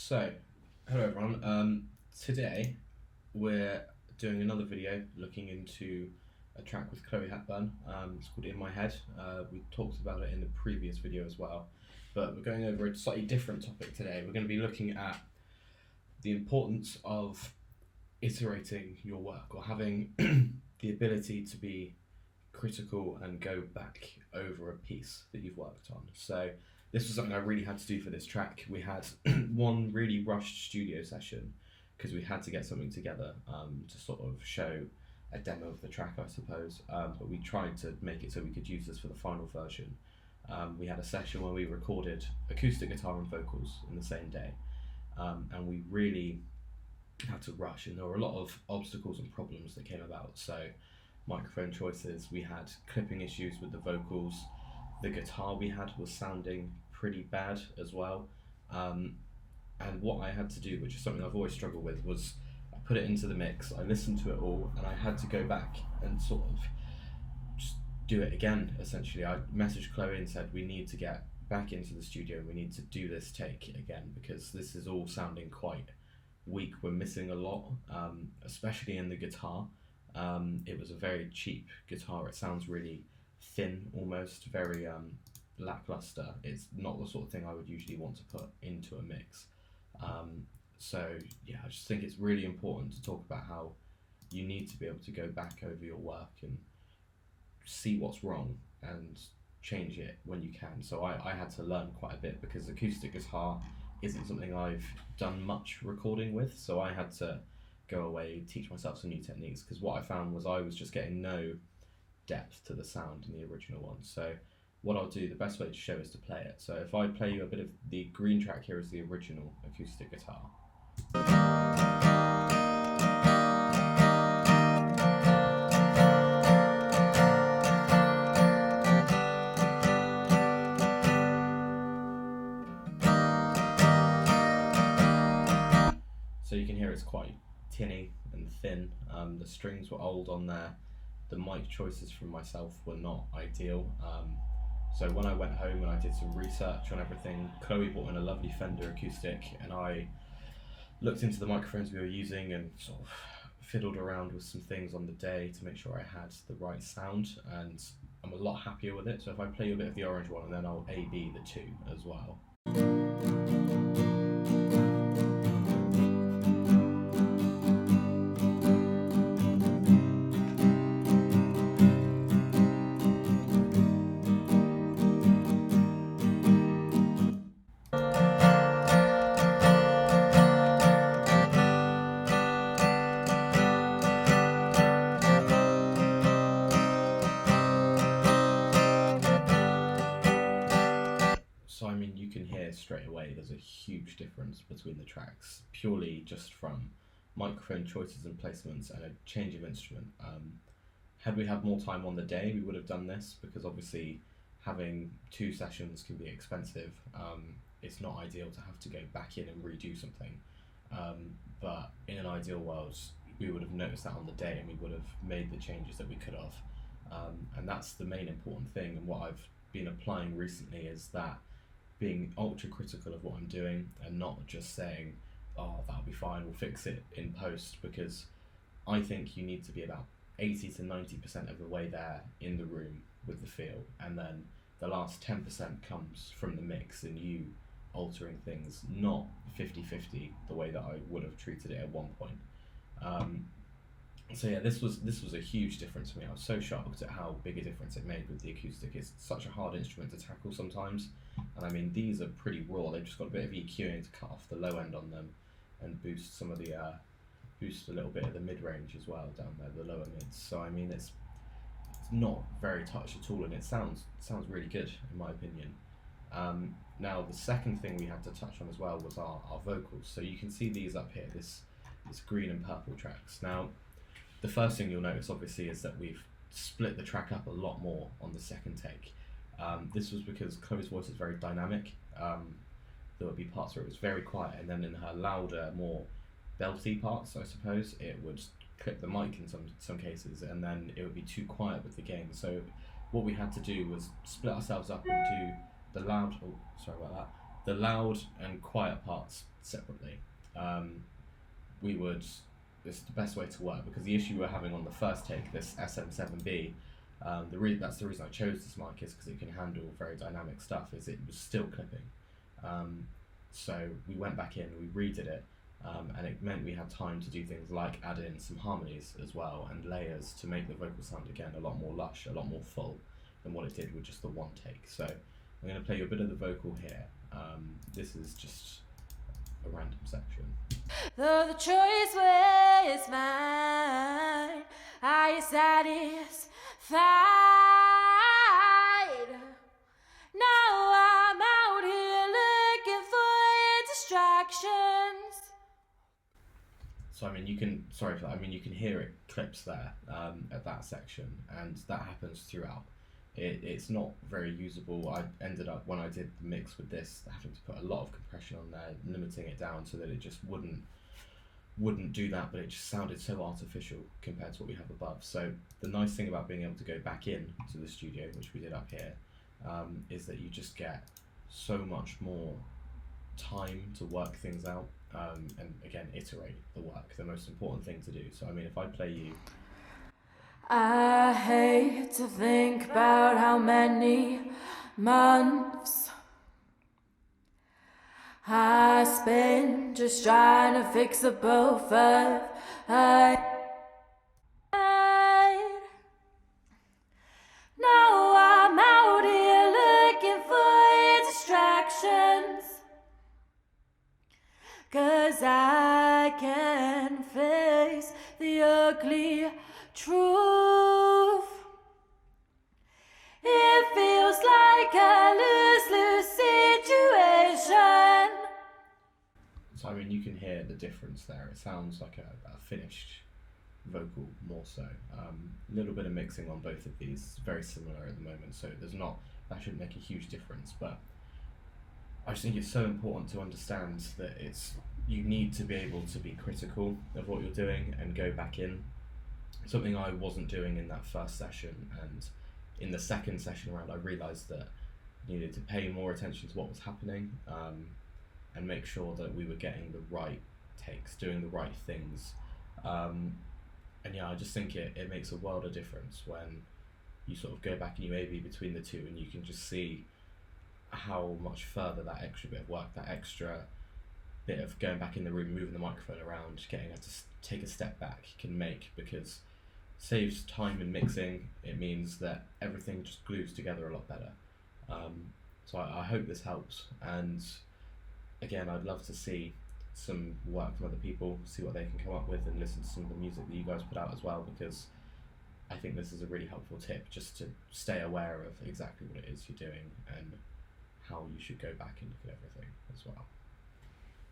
So, hello everyone. Today we're doing another video looking into a track with Chloe Hepburn. It's called In My Head. We talked about it in the previous video as well, but we're going over a slightly different topic today. We're going to be looking at the importance of iterating your work, or having the ability to be critical and go back over a piece that you've worked on. So this was something I really had to do for this track. We had one really rushed studio session because we had to get something together to sort of show a demo of the track, I suppose, but we tried to make it so we could use this for the final version. We had a session where we recorded acoustic guitar and vocals in the same day, and we really had to rush, and there were a lot of obstacles and problems that came about. So microphone choices, we had clipping issues with the vocals, the guitar we had was sounding pretty bad as well, and what I had to do, which is something I've always struggled with, was I put it into the mix, I listened to it all, and I had to go back and sort of just do it again. Essentially, I messaged Chloe and said we need to get back into the studio and we need to do this take again, because this is all sounding quite weak. We're missing a lot, especially in the guitar. It was a very cheap guitar. It sounds really thin, almost very lackluster. It's not the sort of thing I would usually want to put into a mix. So yeah, I just think it's really important to talk about how you need to be able to go back over your work and see what's wrong and change it when you can. So I had to learn quite a bit, because acoustic guitar isn't something I've done much recording with, so I had to go away, teach myself some new techniques, because what I found was I was just getting no depth to the sound in the original one. So what I'll do, the best way to show is to play it. So if I play you a bit of the green track here is the original acoustic guitar. So you can hear it's quite tinny and thin. The strings were old on there. The mic choices from myself were not ideal. So when I went home and I did some research on everything, Chloe bought in a lovely Fender acoustic, and I looked into the microphones we were using and sort of fiddled around with some things on the day to make sure I had the right sound, and I'm a lot happier with it. So if I play you a bit of the orange one, and then I'll A-B the two as well. So I mean, you can hear straight away there's a huge difference between the tracks, purely just from microphone choices and placements and a change of instrument. Had we had more time on the day, we would have done this, because obviously having two sessions can be expensive. It's not ideal to have to go back in and redo something, but in an ideal world we would have noticed that on the day and we would have made the changes that we could have, and that's the main important thing. And what I've been applying recently is that being ultra critical of what I'm doing, and not just saying, oh, that'll be fine, we'll fix it in post, because I think you need to be about 80 to 90% of the way there in the room with the feel, and then the last 10% comes from the mix and you altering things, not 50-50 the way that I would have treated it at one point. So yeah, this was a huge difference for me. I was so shocked at how big a difference it made with the acoustic. It's such a hard instrument to tackle sometimes, and I mean, these are pretty raw. They've just got a bit of EQing to cut off the low end on them and boost some of the boost a little bit of the mid range as well down there, the lower mids. So I mean, it's not very touched at all, and it sounds really good in my opinion. Now the second thing we had to touch on as well was our vocals. So you can see these up here, this green and purple tracks. Now the first thing you'll notice obviously is that we've split the track up a lot more on the second take. This was because Chloe's voice is very dynamic. There would be parts where it was very quiet, and then in her louder, more belty parts, I suppose, it would clip the mic in some cases, and then it would be too quiet with the gain. So what we had to do was split ourselves up into the loud, oh sorry about that, the loud and quiet parts separately. We would. It's the best way to work because the issue we're having on the first take, this SM7B, that's the reason I chose this mic is because it can handle very dynamic stuff. Is it was still clipping, so we went back in, we redid it, and it meant we had time to do things like add in some harmonies as well and layers to make the vocal sound again a lot more lush, a lot more full than what it did with just the one take. So I'm going to play you a bit of the vocal here. This is just a random section. Though the choice was mine, are you satisfied? Now I'm out here looking for your distractions. So I mean, you can. Sorry for that. I mean, you can hear it clips there at that section, and that happens throughout. It's not very usable. I ended up when I did the mix with this having to put a lot of compression on there, limiting it down so that it just wouldn't do that, but it just sounded so artificial compared to what we have above. So the nice thing about being able to go back in to the studio, which we did up here, is that you just get so much more time to work things out, and again iterate the work, the most important thing to do. So I mean, if I play you, I hate to think about how many months I spent just trying to fix the both of us. Now I'm out here looking for your distractions, 'cause I can't face the ugly truth. It feels like a lose-lose situation. so I mean, you can hear the difference there. It sounds like a finished vocal more so. A little bit of mixing on both of these, very similar at the moment. So that shouldn't make a huge difference. But I just think it's so important to understand that you need to be able to be critical of what you're doing and go back in. Something I wasn't doing in that first session, and in the second session around, I realised that I needed to pay more attention to what was happening, and make sure that we were getting the right takes, doing the right things. And yeah, I just think it makes a world of difference when you sort of go back and you A/B between the two, and you can just see how much further that extra bit of work, that extra bit of going back in the room, moving the microphone around, getting her to take a step back can make, because saves time in mixing. It means that everything just glues together a lot better. So I hope this helps, and again, I'd love to see some work from other people, see what they can come up with, and listen to some of the music that you guys put out as well, because I think this is a really helpful tip just to stay aware of exactly what it is you're doing and how you should go back and look at everything as well.